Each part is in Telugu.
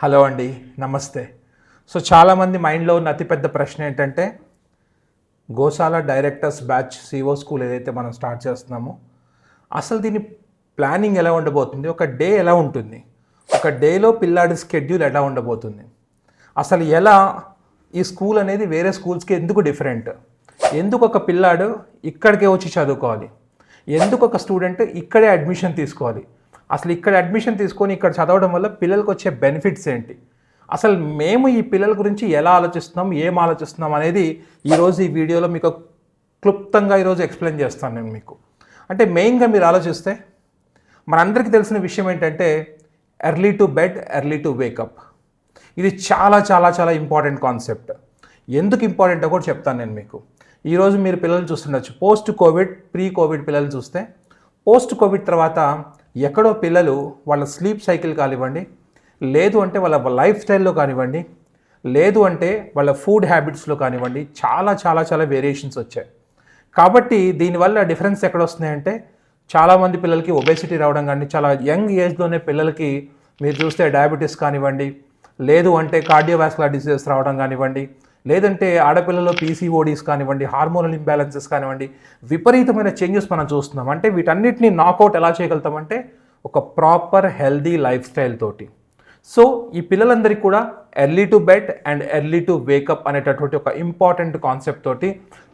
హలో అండి, నమస్తే. సో చాలామంది మైండ్లో ఉన్న అతిపెద్ద ప్రశ్న ఏంటంటే గోశాల డైరెక్టర్స్ బ్యాచ్ సిఓ స్కూల్ ఏదైతే మనం స్టార్ట్ చేస్తున్నామో అసలు దీని ప్లానింగ్ ఎలా ఉండబోతుంది, ఒక డే ఎలా ఉంటుంది, ఒక డేలో పిల్లాడి స్కెడ్యూల్ ఎలా ఉండబోతుంది, అసలు ఎలా ఈ స్కూల్ అనేది వేరే స్కూల్స్కి ఎందుకు డిఫరెంట్, ఎందుకు ఒక పిల్లాడు ఇక్కడికే వచ్చి చదువుకోవాలి, ఎందుకు ఒక స్టూడెంట్ ఇక్కడే అడ్మిషన్ తీసుకోవాలి, అసలు ఇక్కడ అడ్మిషన్ తీసుకొని ఇక్కడ చదవడం వల్ల పిల్లలకు వచ్చే బెనిఫిట్స్ ఏంటి, అసలు మేము ఈ పిల్లల గురించి ఎలా ఆలోచిస్తున్నాం, ఏం ఆలోచిస్తున్నాం అనేది ఈరోజు ఈ వీడియోలో మీకు క్లుప్తంగా ఈరోజు ఎక్స్ప్లెయిన్ చేస్తాను నేను మీకు. అంటే మెయిన్గా మీరు ఆలోచిస్తే మనందరికీ తెలిసిన విషయం ఏంటంటే early to bed, early to wake up. ఇది చాలా చాలా చాలా ఇంపార్టెంట్ కాన్సెప్ట్. ఎందుకు ఇంపార్టెంటో కూడా చెప్తాను నేను మీకు. ఈరోజు మీరు పిల్లలు చూస్తుండొచ్చు, పోస్ట్ కోవిడ్, ప్రీ కోవిడ్ పిల్లలు చూస్తే పోస్ట్ కోవిడ్ తర్వాత ఎక్కడో పిల్లలు వాళ్ళ స్లీప్ సైకిల్ కానివ్వండి, లేదు అంటే వాళ్ళ లైఫ్ స్టైల్లో కానివ్వండి, లేదు అంటే వాళ్ళ ఫుడ్ హ్యాబిట్స్లో కానివ్వండి, చాలా చాలా చాలా వేరియేషన్స్ వచ్చాయి. కాబట్టి దీనివల్ల డిఫరెన్స్ ఎక్కడ వస్తున్నాయంటే చాలామంది పిల్లలకి ఒబేసిటీ రావడం కానీ, చాలా యంగ్ ఏజ్లోనే పిల్లలకి మీరు చూస్తే డయాబెటీస్ కానివ్వండి, లేదు అంటే కార్డియోవాస్కులర్ డిసీజెస్ రావడం కానివ్వండి, లేదంటే ఆడపిల్లల్లో పీసీఓడీస్ కానివ్వండి, హార్మోనల్ ఇంబ్యాలెన్సెస్ కానివ్వండి, విపరీతమైన చేంజెస్ మనం చూస్తున్నాం. అంటే వీటన్నిటిని నాకౌట్ ఎలా చేయగలుగుతామంటే ఒక ప్రాపర్ హెల్దీ లైఫ్ స్టైల్ తోటి. సో ఈ పిల్లలందరికీ కూడా early to bed and early to wake up అనేటటువంటి ఒక ఇంపార్టెంట్ కాన్సెప్ట్ తోటి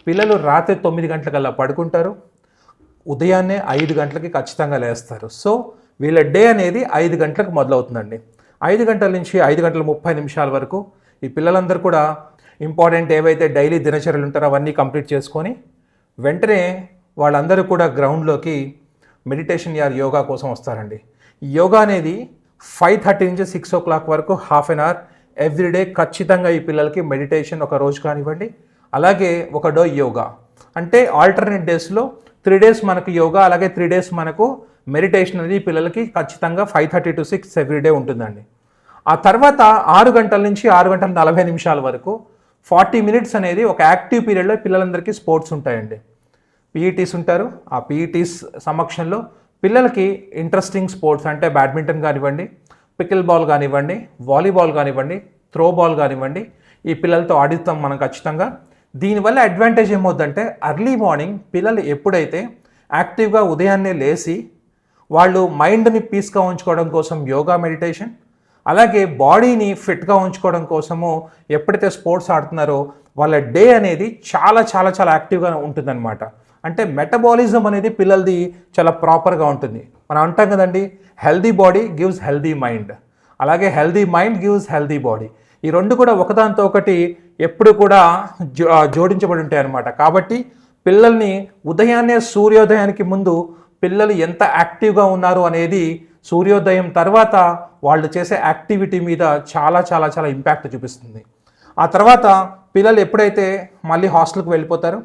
పిల్లలు రాత్రి 9 గంటలకల్లా పడుకుంటారు, ఉదయాన్నే 5 గంటలకి ఖచ్చితంగా లేస్తారు. సో వీళ్ళ డే అనేది 5 గంటలకు మొదలవుతుందండి. 5 గంటల నుంచి 5 గంటల 30 నిమిషాల వరకు ఈ పిల్లలందరూ కూడా ఇంపార్టెంట్ ఏవైతే డైలీ దినచర్యలు ఉంటారో అవన్నీ కంప్లీట్ చేసుకొని వెంటనే వాళ్ళందరూ కూడా గ్రౌండ్లోకి మెడిటేషన్ ఆర్ యోగా కోసం వస్తారండి. ఈ యోగా అనేది 5:30 నుంచి 6 o'clock వరకు హాఫ్ అన్ అవర్ ఎవ్రీడే ఖచ్చితంగా ఈ పిల్లలకి మెడిటేషన్ ఒక రోజు కానివ్వండి, అలాగే ఒక డే యోగా. అంటే ఆల్టర్నేట్ డేస్లో 3 days మనకు యోగా, అలాగే 3 days మనకు మెడిటేషన్ అనేది పిల్లలకి ఖచ్చితంగా 5:30 to 6 ఎవ్రీడే ఉంటుందండి. ఆ తర్వాత 6 గంటల నుంచి 6 గంటల 40 నిమిషాల వరకు 40 minutes అనేది ఒక యాక్టివ్ పీరియడ్లో పిల్లలందరికీ స్పోర్ట్స్ ఉంటాయండి. పీఈటీస్ ఉంటారు. ఆ పీఈటీస్ సమక్షంలో పిల్లలకి ఇంట్రెస్టింగ్ స్పోర్ట్స్ అంటే బ్యాడ్మింటన్ కానివ్వండి, పికిల్ బాల్ కానివ్వండి, వాలీబాల్ కానివ్వండి, త్రో బాల్ కానివ్వండి, ఈ పిల్లలతో ఆడిస్తాం మనం ఖచ్చితంగా. దీనివల్ల అడ్వాంటేజ్ ఏమవుతుందంటే అర్లీ మార్నింగ్ పిల్లలు ఎప్పుడైతే యాక్టివ్గా ఉదయాన్నే లేచి వాళ్ళు మైండ్ని పీస్గా ఉంచుకోవడం కోసం యోగా, మెడిటేషన్, అలాగే బాడీని ఫిట్గా ఉంచుకోవడం కోసము ఎప్పుడైతే స్పోర్ట్స్ ఆడుతున్నారో వాళ్ళ డే అనేది చాలా చాలా చాలా యాక్టివ్గా ఉంటుందన్నమాట. అంటే మెటబాలిజం అనేది పిల్లలది చాలా ప్రాపర్గా ఉంటుంది. మనం అంటాం కదండి, healthy body gives healthy mind, అలాగే healthy mind gives healthy body. ఈ రెండు కూడా ఒకదానితో ఒకటి ఎప్పుడు కూడా జోడించబడి ఉంటాయి అన్నమాట. కాబట్టి పిల్లల్ని ఉదయాన్నే సూర్యోదయానికి ముందు పిల్లలు ఎంత యాక్టివ్గా ఉన్నారు అనేది సూర్యోదయం తర్వాత వాళ్ళు చేసే యాక్టివిటీ మీద చాలా చాలా చాలా ఇంపాక్ట్ చూపిస్తుంది. ఆ తర్వాత పిల్లలు ఎప్పుడైతే మళ్ళీ హాస్టల్కి వెళ్ళిపోతారో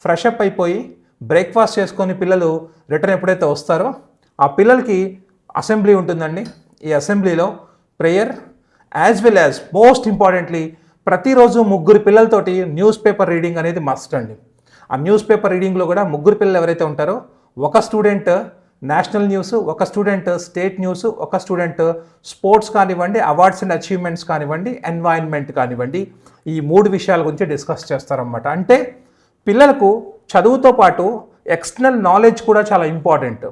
ఫ్రెష్ అప్ అయిపోయి బ్రేక్ఫాస్ట్ చేసుకొని పిల్లలు రిటర్న్ ఎప్పుడైతే వస్తారో ఆ పిల్లలకి అసెంబ్లీ ఉంటుందండి. ఈ అసెంబ్లీలో prayer as well as most importantly ప్రతిరోజు 3 పిల్లలతోటి న్యూస్ పేపర్ రీడింగ్ అనేది మస్ట్ అండి. ఆ న్యూస్ పేపర్ రీడింగ్లో కూడా 3 పిల్లలు ఎవరైతే ఉంటారో ఒక స్టూడెంట్ నేషనల్ న్యూస్, ఒక స్టూడెంట్ స్టేట్ న్యూస్, ఒక స్టూడెంట్ స్పోర్ట్స్ కానివ్వండి, అవార్డ్స్ అండ్ అచీవ్మెంట్స్ కానివ్వండి, ఎన్వైరన్మెంట్ కానివ్వండి, ఈ 3 విషయాల గురించి డిస్కస్ చేస్తారన్నమాట. అంటే పిల్లలకు చదువుతో పాటు ఎక్స్టర్నల్ నాలెడ్జ్ కూడా చాలా ఇంపార్టెంట్.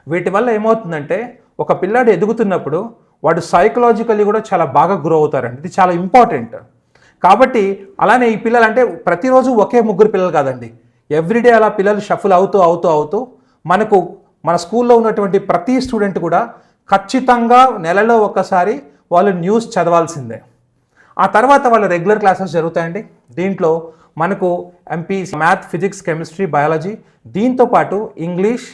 వీటి వల్ల ఏమవుతుందంటే ఒక పిల్లాడు ఎదుగుతున్నప్పుడు వాడు సైకలాజికల్లీ కూడా చాలా బాగా గ్రో అవుతారండి. ఇది చాలా ఇంపార్టెంట్. కాబట్టి అలానే ఈ పిల్లలు అంటే ప్రతిరోజు ఒకే 3 పిల్లలు కాదండి, ఎవ్రీడే అలా పిల్లలు షఫుల్ అవుతూ అవుతూ అవుతూ మనకు మన స్కూల్లో ఉన్నటువంటి ప్రతి స్టూడెంట్ కూడా ఖచ్చితంగా నెలలో ఒకసారి వాళ్ళు న్యూస్ చదవాల్సిందే. ఆ తర్వాత వాళ్ళ రెగ్యులర్ క్లాసెస్ జరుగుతాయండి. దీంట్లో మనకు MP math, physics, chemistry, biology, దీంతోపాటు ఇంగ్లీష్,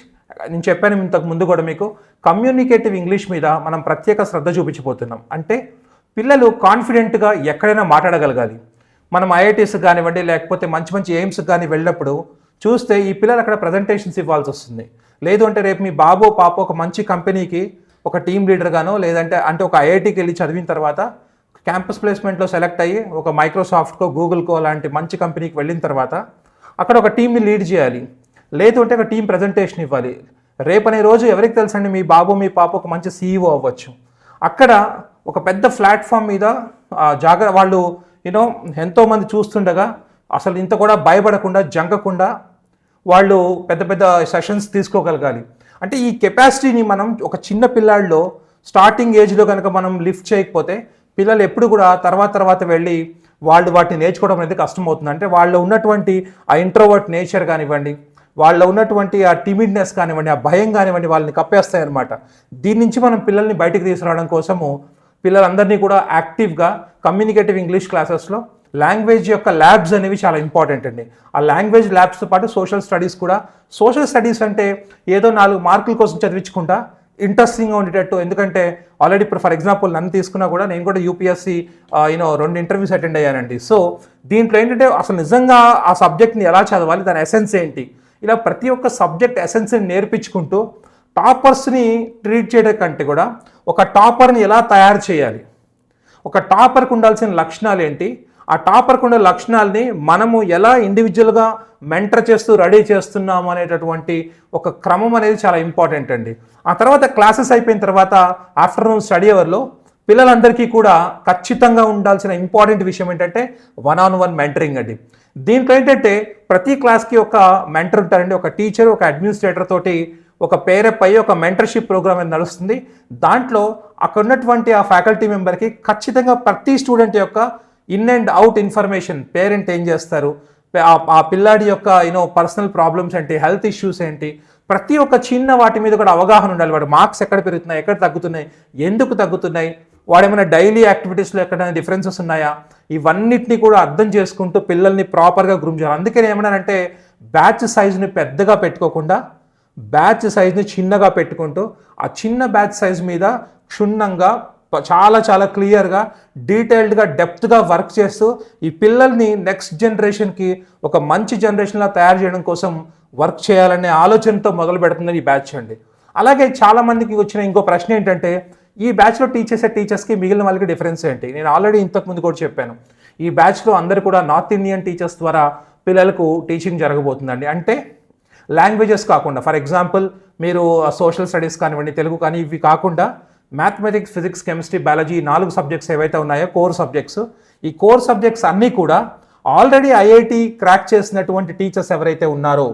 నేను చెప్పాను ఇంతకు ముందు కూడా మీకు, కమ్యూనికేటివ్ ఇంగ్లీష్ మీద మనం ప్రత్యేక శ్రద్ధ చూపించిపోతున్నాం. అంటే పిల్లలు కాన్ఫిడెంట్గా ఎక్కడైనా మాట్లాడగలగాలి. మనం ఐఐటీస్కి కానివ్వండి, లేకపోతే మంచి మంచి ఎయిమ్స్కి కానీ వెళ్ళినప్పుడు చూస్తే ఈ పిల్లలు అక్కడ ప్రజెంటేషన్స్ ఇవ్వాల్సి వస్తుంది. లేదు అంటే రేపు మీ బాబో పాప ఒక మంచి కంపెనీకి ఒక టీమ్ లీడర్గానో, లేదంటే అంటే ఒక ఐఐటీకి వెళ్ళి చదివిన తర్వాత క్యాంపస్ ప్లేస్మెంట్లో సెలెక్ట్ అయ్యి ఒక మైక్రోసాఫ్ట్కో, గూగుల్కో లాంటి మంచి కంపెనీకి వెళ్ళిన తర్వాత అక్కడ ఒక టీమ్ని లీడ్ చేయాలి, లేదు అంటే ఒక టీం ప్రజెంటేషన్ ఇవ్వాలి. రేపనే రోజు ఎవరికి తెలుసండి, మీ బాబు మీ పాప ఒక మంచి సీఈఓ అవ్వచ్చు. అక్కడ ఒక పెద్ద ప్లాట్ఫామ్ మీద వాళ్ళు ఎంతోమంది చూస్తుండగా అసలు ఇంత కూడా భయపడకుండా జంకకుండా వాళ్ళు పెద్ద పెద్ద సెషన్స్ తీసుకోగలగాలి. అంటే ఈ కెపాసిటీని మనం ఒక చిన్న పిల్లాడిలో స్టార్టింగ్ ఏజ్లో కనుక మనం లిఫ్ట్ చేయకపోతే పిల్లలు ఎప్పుడు కూడా తర్వాత వెళ్ళి వాళ్ళు వాటిని నేర్చుకోవడం అనేది కష్టమవుతుంది. అంటే వాళ్ళు ఉన్నటువంటి ఆ ఇంట్రోవర్ట్ నేచర్ కానివ్వండి, వాళ్ళ ఉన్నటువంటి ఆ టిమిడ్నెస్ కానివ్వండి, ఆ భయం కానివ్వండి వాళ్ళని కప్పేస్తాయి అనమాట. దీని నుంచి మనం పిల్లల్ని బయటికి తీసుకురావడం కోసము పిల్లలందరినీ కూడా యాక్టివ్గా కమ్యూనికేటివ్ ఇంగ్లీష్ క్లాసెస్లో లాంగ్వేజ్ యొక్క ల్యాబ్స్ అనేవి చాలా ఇంపార్టెంట్ అండి. ఆ లాంగ్వేజ్ ల్యాబ్స్తో పాటు సోషల్ స్టడీస్ కూడా. సోషల్ స్టడీస్ అంటే ఏదో 4 మార్కుల కోసం చదివించుకుంటా ఇంట్రెస్టింగ్గా ఉండేటట్టు. ఎందుకంటే ఆల్రెడీ ఇప్పుడు ఫర్ ఎగ్జాంపుల్ నన్ను తీసుకున్నా కూడా నేను కూడా యూపీఎస్సీ 2 ఇంటర్వ్యూస్ అటెండ్ అయ్యానండి. సో దీంట్లో ఏంటంటే అసలు నిజంగా ఆ సబ్జెక్ట్ని ఎలా చదవాలి, దాని ఎసెన్స్ ఏంటి, ఇలా ప్రతి ఒక్క సబ్జెక్ట్ ఎసెన్స్ని నేర్పించుకుంటూ టాపర్స్ని ట్రీట్ చేయడం కంటే కూడా ఒక టాపర్ని ఎలా తయారు చేయాలి, ఒక టాపర్కి ఉండాల్సిన లక్షణాలు ఏంటి, ఆ టాపర్కి ఉండే లక్షణాలని మనము ఎలా ఇండివిజువల్గా మెంటర్ చేస్తూ రెడీ చేస్తున్నాము అనేటటువంటి ఒక క్రమం అనేది చాలా ఇంపార్టెంట్ అండి. ఆ తర్వాత క్లాసెస్ అయిపోయిన తర్వాత ఆఫ్టర్నూన్ స్టడీ అవర్లో పిల్లలందరికీ కూడా ఖచ్చితంగా ఉండాల్సిన ఇంపార్టెంట్ విషయం ఏంటంటే 1-on-1 మెంటరింగ్ అండి. దీంట్లో ఏంటంటే ప్రతి క్లాస్కి ఒక మెంటర్ ఉంటారండి, ఒక టీచర్, ఒక అడ్మినిస్ట్రేటర్ తోటి ఒక పేరప్ అయ్యి ఒక మెంటర్షిప్ ప్రోగ్రామ్ అనేది నడుస్తుంది. దాంట్లో అక్కడ ఉన్నటువంటి ఆ ఫ్యాకల్టీ మెంబర్కి ఖచ్చితంగా ప్రతి స్టూడెంట్ యొక్క in and out information, parent ఏం చేస్తారు, ఆ పిల్లాడి యొక్క పర్సనల్ ప్రాబ్లమ్స్ ఏంటి, హెల్త్ ఇష్యూస్ ఏంటి, ప్రతి ఒక్క చిన్న వాటి మీద కూడా అవగాహన ఉండాలి. వాడు మార్క్స్ ఎక్కడ పెరుగుతున్నాయి, ఎక్కడ తగ్గుతున్నాయి, ఎందుకు తగ్గుతున్నాయి, వాడేమైనా డైలీ యాక్టివిటీస్లో ఎక్కడైనా డిఫరెన్సెస్ ఉన్నాయా, ఇవన్నిటిని కూడా అర్థం చేసుకుంటూ పిల్లల్ని ప్రాపర్గా గ్రూమ్ చేయాలి. అందుకే ఏమన్నానంటే బ్యాచ్ సైజుని పెద్దగా పెట్టుకోకుండా బ్యాచ్ సైజ్ని చిన్నగా పెట్టుకుంటూ ఆ చిన్న బ్యాచ్ సైజ్ మీద క్షుణ్ణంగా చాలా క్లియర్గా డీటెయిల్డ్గా డెప్త్గా వర్క్ చేస్తూ ఈ పిల్లల్ని నెక్స్ట్ జనరేషన్కి ఒక మంచి జనరేషన్లా తయారు చేయడం కోసం వర్క్ చేయాలనే ఆలోచనతో మొదలు పెడుతుంది ఈ బ్యాచ్ అండి. అలాగే చాలామందికి వచ్చిన ఇంకో ప్రశ్న ఏంటంటే ఈ బ్యాచ్లో టీచర్స్కి మిగిలిన వాళ్ళకి డిఫరెన్స్ ఏంటి. నేను ఆల్రెడీ ఇంతకుముందు కూడా చెప్పాను, ఈ బ్యాచ్లో అందరూ కూడా నార్త్ ఇండియన్ టీచర్స్ ద్వారా పిల్లలకు టీచింగ్ జరగబోతుందండి. అంటే లాంగ్వేజెస్ కాకుండా ఫర్ ఎగ్జాంపుల్ మీరు సోషల్ స్టడీస్ కానివ్వండి, తెలుగు కానీ ఇవి కాకుండా మ్యాథమెటిక్స్, ఫిజిక్స్, కెమిస్ట్రీ, బయాలజీ ఈ 4 సబ్జెక్ట్స్ ఏవైతే ఉన్నాయో కోర్ సబ్జెక్ట్స్, ఈ కోర్ సబ్జెక్ట్స్ అన్నీ కూడా ఆల్రెడీ ఐఐటి క్రాక్ చేసినటువంటి టీచర్స్ ఎవరైతే ఉన్నారో,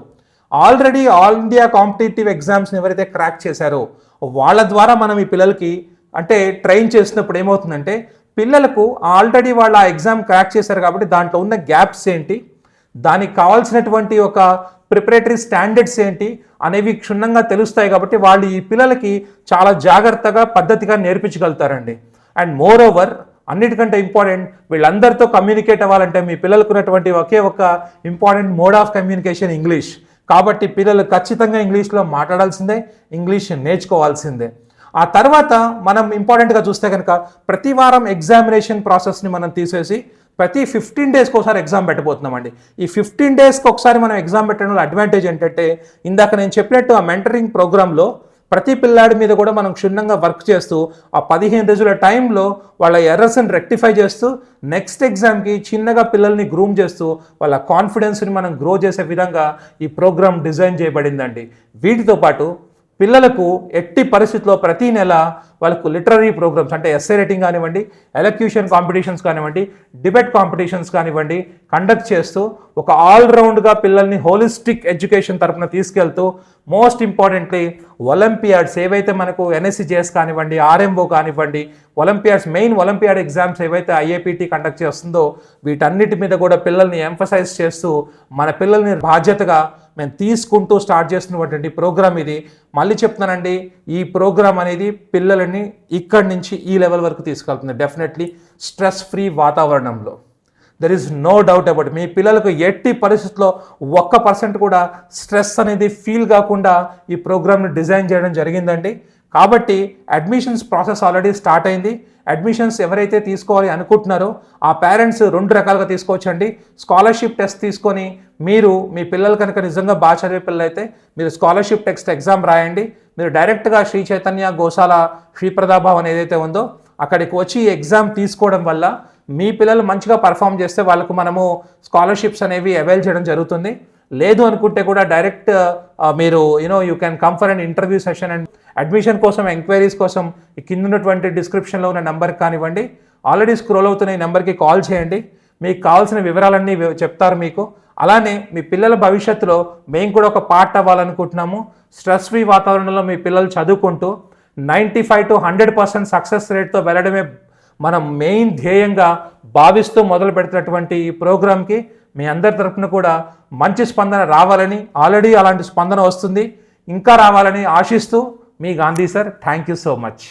ఆల్రెడీ ఆల్ ఇండియా కాంపిటేటివ్ ఎగ్జామ్స్ని ఎవరైతే క్రాక్ చేశారో వాళ్ళ ద్వారా మనం ఈ పిల్లలకి అంటే ట్రైన్ చేసినప్పుడు ఏమవుతుందంటే పిల్లలకు ఆల్రెడీ వాళ్ళు ఆ ఎగ్జామ్ క్రాక్ చేశారు కాబట్టి దాంట్లో ఉన్న గ్యాప్స్ ఏంటి, దానికి కావాల్సినటువంటి ఒక ప్రిపరేటరీ స్టాండర్డ్స్ ఏంటి అనేవి క్షుణ్ణంగా తెలుస్తాయి. కాబట్టి వాళ్ళు ఈ పిల్లలకి చాలా జాగ్రత్తగా పద్ధతిగా నేర్పించగలుగుతారండి. అండ్ మోర్ ఓవర్ అన్నిటికంటే ఇంపార్టెంట్ వీళ్ళందరితో కమ్యూనికేట్ అవ్వాలంటే మీ పిల్లలకు ఉన్నటువంటి ఒకే ఒక important mode of communication English. కాబట్టి పిల్లలు ఖచ్చితంగా ఇంగ్లీష్లో మాట్లాడాల్సిందే, ఇంగ్లీష్ నేర్చుకోవాల్సిందే. ఆ తర్వాత మనం ఇంపార్టెంట్గా చూస్తే కనుక ప్రతి వారం ఎగ్జామినేషన్ ప్రాసెస్ని మనం తీసేసి ప్రతి 15 డేస్కి ఒకసారి ఎగ్జామ్ పెట్టబోతున్నామండి. ఈ 15 డేస్కి ఒకసారి మనం ఎగ్జామ్ పెట్టడంలో అడ్వాంటేజ్ ఏంటంటే ఇందాక నేను చెప్పినట్టు ఆ మెంటరింగ్ ప్రోగ్రాంలో ప్రతి పిల్లాడి మీద కూడా మనం క్షుణ్ణంగా వర్క్ చేస్తూ ఆ 15 రోజుల టైంలో వాళ్ళ ఎర్రర్స్ని రెక్టిఫై చేస్తూ నెక్స్ట్ ఎగ్జామ్కి చిన్నగా పిల్లల్ని గ్రూమ్ చేస్తూ వాళ్ళ కాన్ఫిడెన్స్ని మనం గ్రో చేసే విధంగా ఈ ప్రోగ్రామ్ డిజైన్ చేయబడిందండి. వీటితో పాటు పిల్లలకు ఎట్టి పరిస్థితుల్లో ప్రతి నెల వాళ్ళకు లిటరరీ ప్రోగ్రామ్స్ అంటే ఎస్సే రైటింగ్ కానివ్వండి, ఎలక్యూషన్ కాంపిటీషన్స్ కానివ్వండి, డిబేట్ కాంపిటీషన్స్ కానివ్వండి కండక్ట్ చేస్తూ ఒక ఆల్రౌండ్గా పిల్లల్ని హోలిస్టిక్ ఎడ్యుకేషన్ తరఫున తీసుకెళ్తూ మోస్ట్ ఇంపార్టెంట్లీ ఒలింపియాడ్స్ ఏవైతే మనకు ఎన్ఎస్సిజేఎస్ కానివ్వండి, ఆర్ఎంఓ కానివ్వండి, ఒలింపియాడ్స్ మెయిన్ ఒలింపియాడ్ ఎగ్జామ్స్ ఏవైతే ఐఏపీటీ కండక్ట్ చేస్తుందో వీటన్నిటి మీద కూడా పిల్లల్ని ఎంఫసైజ్ చేస్తూ మన పిల్లల్ని బాధ్యతగా మేము తీసుకుంటూ స్టార్ట్ చేస్తున్నటువంటి ప్రోగ్రామ్ ఇది. మళ్ళీ చెప్తున్నానండి, ఈ ప్రోగ్రామ్ అనేది పిల్లలని ఇక్కడి నుంచి ఈ లెవెల్ వరకు తీసుకెళ్తుంది. డెఫినెట్లీ స్ట్రెస్ ఫ్రీ వాతావరణంలో. There is no doubt about. మీ పిల్లలకు ఎట్టి పరిస్థితుల్లో 1% కూడా స్ట్రెస్ అనేది ఫీల్ కాకుండా ఈ ప్రోగ్రామ్ని డిజైన్ చేయడం జరిగిందండి. కాబట్టి అడ్మిషన్స్ ప్రాసెస్ ఆల్రెడీ స్టార్ట్ అయింది. అడ్మిషన్స్ ఎవరైతే తీసుకోవాలి అనుకుంటున్నారో ఆ పేరెంట్స్ 2 రకాలుగా తీసుకోవచ్చండి. స్కాలర్షిప్ టెస్ట్ తీసుకొని మీరు మీ పిల్లలు కనుక నిజంగా బాగా చదివే పిల్లలు అయితే మీరు స్కాలర్షిప్ టెస్ట్ ఎగ్జామ్ రాయండి. మీరు డైరెక్ట్గా శ్రీ చైతన్య గోశాల శ్రీ ప్రతాభవన్ ఏదైతే ఉందో అక్కడికి వచ్చి ఎగ్జామ్ తీసుకోవడం వల్ల మీ పిల్లలు మంచిగా పర్ఫామ్ చేస్తే వాళ్ళకు మనము స్కాలర్షిప్స్ అనేవి అవైల్ చేయడం జరుగుతుంది. లేదు అనుకుంటే కూడా డైరెక్ట్ మీరు you can come for an interview session admission కోసం ఎంక్వైరీస్ కోసం ఈ కింద ఉన్నటువంటి డిస్క్రిప్షన్లో ఉన్న నెంబర్కి కానివ్వండి, ఆల్రెడీ స్క్రోల్ అవుతున్న ఈ నెంబర్కి కాల్ చేయండి. మీకు కావాల్సిన వివరాలన్నీ చెప్తారు మీకు. అలానే మీ పిల్లల భవిష్యత్తులో మేము కూడా ఒక పార్ట్ అవ్వాలనుకుంటున్నాము. స్ట్రెస్ ఫ్రీ వాతావరణంలో మీ పిల్లలు చదువుకుంటూ 95 to 100% సక్సెస్ రేట్తో వెళ్ళడమే మనం మెయిన్ ధ్యేయంగా భావిస్తూ మొదలు పెడుతున్నటువంటి ఈ ప్రోగ్రామ్కి మీ అందరి తరఫున కూడా మంచి స్పందన రావాలని, ఆల్రెడీ అలాంటి స్పందన వస్తుంది, ఇంకా రావాలని ఆశిస్తూ మీ Gandhi sir. Thank you so much.